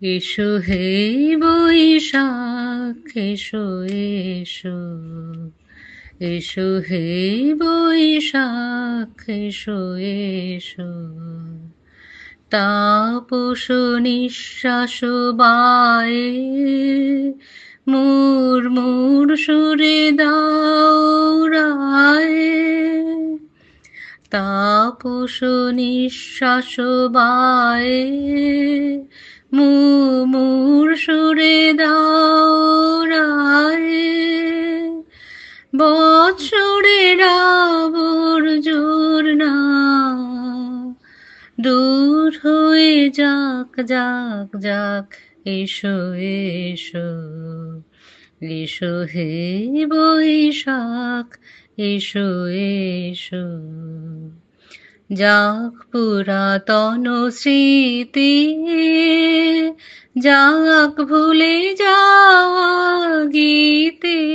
এসো হে বৈশাখ, এসো এসো, এসো হে বৈশাখ, এসো এসো। তাপস নিঃশ্বাস বায়ে মুর সুরে দাও রায়ে। তাপস নিঃশ্বাস বায়ে মুর সুরে দাও রায়ে। বৎসরের আবর্জনা দূর হয়ে যাক যাক যাক। এসো এসো, এসো হে বৈশাখ, এসো এসো। যাক পুরাতন স্মৃতি, যাক ভুলে যাওয়া গীতে।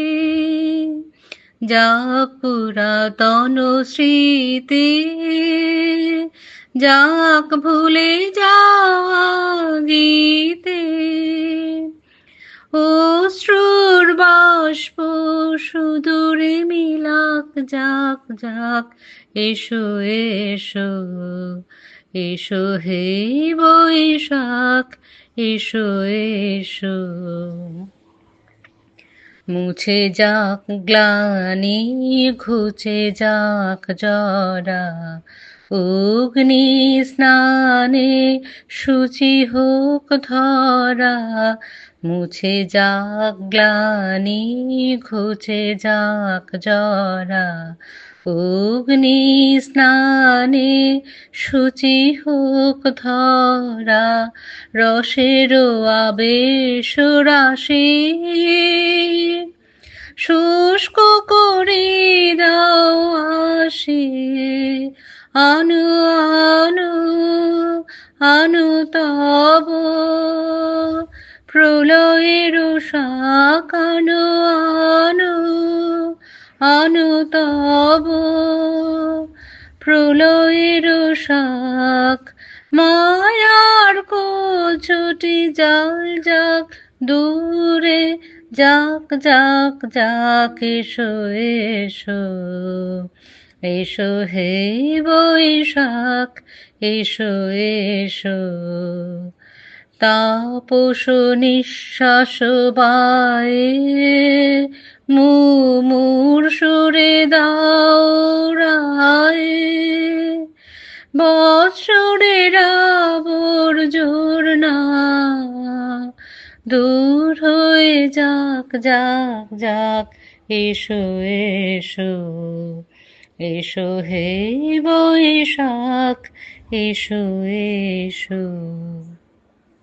যাক পুরাতন স্মৃতি, যাক ভুলে যাওয়া গীতে। অশ্রুর বাষ্প সুদূরে মিলাক যাক যাক। এসো এসো, এসো হে বৈশাখ, এসো এসো। মুছে যাক গ্লানি, ঘুচে যাক জরা, অগ্নি স্নানে শুচি হোক ধরা। মুছে যাক গ্লানি, ঘুচে যাক জরা, অগ্নি স্নানে শুচি হোক ধরা। রসের আবেশ রাশি শুষ্ক করে দাও আসি। আনু আনু আনু তব প্রলয়ের শাক। আনু আনু আনু তব প্রলয়ের শাক। মায়ার কচুটি জাল যাক দূরে যাক যাক যাক। এসো এসো, এসো হে বৈশাখ, এসো এসো। তাপস নিঃশ্বাস বায়ে মুর সুরে দাও রায়ে। বৎসরের আবর্জনা দূর হয়ে যাক যাক যাক। এসো এসো, এসো হে বৈশাখ, এসো এসো।